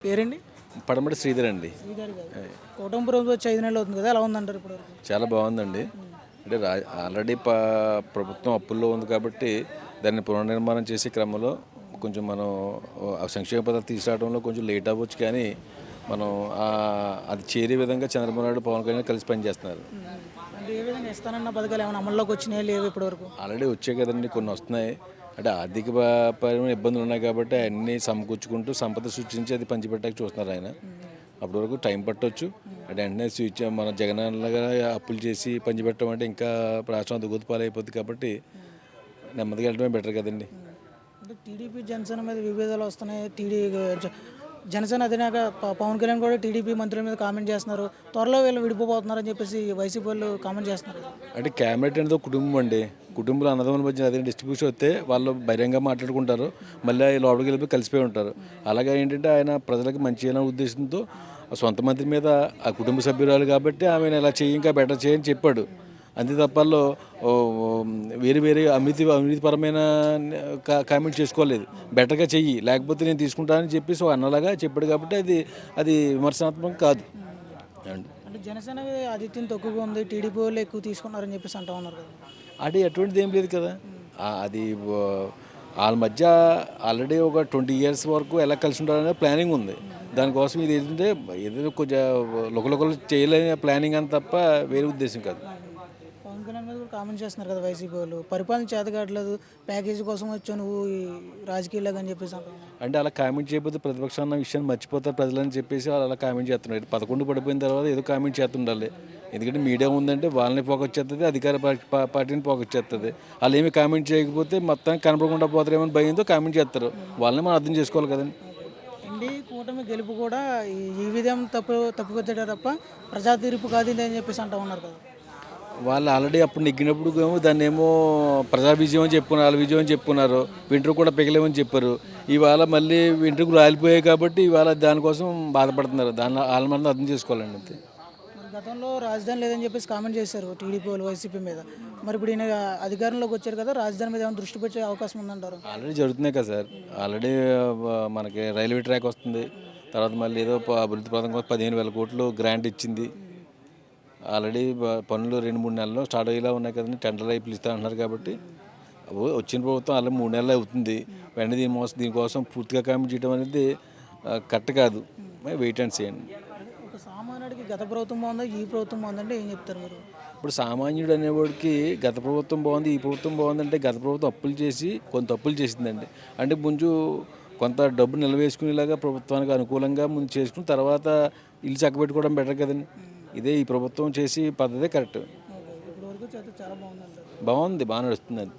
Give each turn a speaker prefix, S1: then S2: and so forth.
S1: పేరండి?
S2: పడమటి శ్రీధర్ అండి.
S1: శ్రీధర్ గారు. కూటమి ప్రభుత్వం వచ్చి 5 నెలలు అవుతుంది కదా! ఎలా ఉందంటారు ఇప్పటివరకు?
S2: చాలా బాగుందండి. అంటే ఆల్రెడీ ప్రభుత్వం అప్పుల్లో ఉంది కాబట్టి దాన్ని పునర్నిర్మాణం చేసే క్రమంలో కొంచెం మనం ఆ సంక్షేమ పథకాలు తీసుకురావడంలో కొంచెం లేట్ అవ్వచ్చు, కానీ మనం అది చేరే విధంగా చంద్రబాబు నాయుడు, పవన్ కళ్యాణ్ కలిసి పనిచేస్తున్నారు.
S1: అంటే ఏ విధంగా ఇస్తానన్న పథకాలు ఏమైనా అమల్లోకి వచ్చినాయా లేవు ఇప్పటివరకు?
S2: ఆల్రెడీ వచ్చాయి కదండి, కొన్ని వస్తున్నాయి. అంటే ఆర్థిక పరమైన ఇబ్బందులు ఉన్నాయి కాబట్టి అన్నీ సమకూర్చుకుంటూ సంపద సృష్టించి అది పంచిపెట్టడానికి చూస్తున్నారు ఆయన. అప్పటి వరకు టైం పట్టవచ్చు. అంటే వెంటనే స్విచ్ మన జగనన్నగా అప్పులు చేసి పంచిపెట్టడం అంటే ఇంకా రాష్ట్రం అదుగుతు పాలైపోద్ది కాబట్టి నెమ్మదిగా వెళ్ళడమే బెటర్ కదండి.
S1: అంటే టీడీపీ జనసేన మీద విభేదాలు వస్తున్నాయి. జనసేన అధినేత పవన్ కళ్యాణ్ కూడా టీడీపీ మంత్రుల మీద కామెంట్ చేస్తున్నారు. త్వరలో వీళ్ళు విడిపోతున్నారని చెప్పేసి వైసీపీ వాళ్ళు కామెంట్ చేస్తున్నారు.
S2: అంటే క్యాబినెట్ అనేది ఒక కుటుంబం అండి. కుటుంబంలో అన్నదమ్ముల మధ్య అదే డిస్ట్రిబ్యూషన్ వస్తే వాళ్ళు బహిరంగంగా మాట్లాడుకుంటారు, మళ్ళీ లోపలికి వెళ్ళిపోయి కలిసిపోయి ఉంటారు. అలాగే ఏంటంటే ఆయన ప్రజలకు మంచి చేయాలనే ఉద్దేశంతో సొంత మంత్రి మీద ఆ కుటుంబ సభ్యురాలు కాబట్టి ఆమెను ఇలా చేయి, ఇంకా బెటర్ చేయని చెప్పాడు. అంతే తప్పల్లో వేరే వేరే అవినీతిపరమైన కామెంట్ చేసుకోలేదు. బెటర్గా చెయ్యి, లేకపోతే నేను తీసుకుంటానని చెప్పేసి అన్నలాగా చెప్పాడు కాబట్టి అది విమర్శనాత్మకం కాదు.
S1: అంటే జనసేన ఆధిత్యం తక్కువగా ఉంది, టీడీపీ వాళ్ళు ఎక్కువ తీసుకున్నారని చెప్పేసి అంటూ ఉన్నారు కదా.
S2: అంటే ఎటువంటిది ఏం లేదు కదా. అది వాళ్ళ మధ్య ఆల్రెడీ ఒక 20 years వరకు ఎలా కలిసి ఉండాలనే ప్లానింగ్ ఉంది. దానికోసం ఇది ఏంటంటే ఏదైనా కొంచెం లోకల్ చేయలేని ప్లానింగ్ అని తప్ప వేరే ఉద్దేశం కాదు.
S1: పవన్ కళ్యాణ్ మీద కూడా కామెంట్ చేస్తున్నారు కదా వైసీపీ వాళ్ళు, పరిపాలన చేత కావట్లేదు, ప్యాకేజీ కోసం వచ్చావు నువ్వు ఈ రాజకీయాలకు అని చెప్పేసి అంటున్నారు.
S2: అంటే అలా కామెంట్ చేయకపోతే ప్రతిపక్షం అన్న విషయాన్ని మర్చిపోతారు ప్రజలని చెప్పేసి వాళ్ళు అలా కామెంట్ చేస్తున్నారు. 11 పడిపోయిన తర్వాత ఏదో కామెంట్ చేస్తుండాలి. ఎందుకంటే మీడియా ఉందంటే వాళ్ళని ఫోకస్ చేస్తుంది, అధికార పార్టీని ఫోకస్ చేస్తుంది. వాళ్ళు ఏమి కామెంట్ చేయకపోతే మొత్తం కనపడకుండా పోతారేమని భయంతో కామెంట్ చేస్తారు. వాళ్ళని మనం అర్థం చేసుకోవాలి కదండి.
S1: ఎన్డీ కూటమి గెలుపు కూడా ఈ విధం తప్పుకొచ్చాడే తప్ప ప్రజా తీర్పు కాదు ఇది అని చెప్పేసి అంటూ ఉన్నారు కదా.
S2: వాళ్ళు ఆల్రెడీ అప్పుడు నెగ్గినప్పుడు ఏమో దాన్ని ఏమో ప్రజా విజయం అని చెప్పుకున్నారు, వాళ్ళ విజయం అని చెప్పుకున్నారు, వెంట్రుకు కూడా పిగలేమని చెప్పారు. ఇవాళ మళ్ళీ వెంట్రుకు రాలిపోయాయి కాబట్టి ఇవాళ దానికోసం బాధపడుతున్నారు. దాన్ని వాళ్ళ మనం అర్థం చేసుకోవాలండి అంతే.
S1: మరి గతంలో రాజధాని లేదని చెప్పేసి కామెంట్ చేశారు టీడీపీ వాళ్ళు వైసీపీ మీద. మరి ఇప్పుడు ఈయన అధికారంలోకి వచ్చారు కదా, రాజధాని మీద ఏమైనా దృష్టి పెట్టే అవకాశం ఉందంటారు?
S2: ఆల్రెడీ జరుగుతున్నాయి కదా సార్. ఆల్రెడీ మనకి రైల్వే ట్రాక్ వస్తుంది, తర్వాత మళ్ళీ ఏదో అభివృద్ధి పథకం కోసం 15,000 కోట్లు గ్రాంట్ ఇచ్చింది. ఆల్రెడీ పనులు 2-3 నెలల్లో స్టార్ట్ అయ్యేలా ఉన్నాయి కదండి. టెండర్ అయి పిలుస్తా అంటున్నారు కాబట్టి వచ్చిన ప్రభుత్వం ఆల్రెడీ 3 నెలలు అవుతుంది. వెంటనే దీనికోసం పూర్తిగా కామెంట్ చేయడం అనేది కరెక్ట్ కాదు. వెయిట్ అండ్ సీ అండి.
S1: ఒక సామాన్యుడికి గత ప్రభుత్వం బాగుందా, ఈ ప్రభుత్వం బాగుందంటే ఏం చెప్తారు మీరు?
S2: ఇప్పుడు సామాన్యుడు అనేవాడికి గత ప్రభుత్వం బాగుంది, ఈ ప్రభుత్వం బాగుందంటే గత ప్రభుత్వం అప్పులు చేసి కొంత అప్పులు చేసిందండి. అంటే ముందు కొంత డబ్బు నిలవేసుకునేలాగా ప్రభుత్వానికి అనుకూలంగా ముందు చేసుకుని తర్వాత ఇల్లు చక్కబెట్టుకోవడం బెటర్ కదండి. ఇదే ఈ ప్రభుత్వం చేసి పద్ధతే కరెక్ట్.
S1: ఇప్పటివరకు చాలా బాగుందంటారు.
S2: బాగుంది, బాగా నడుస్తుంది.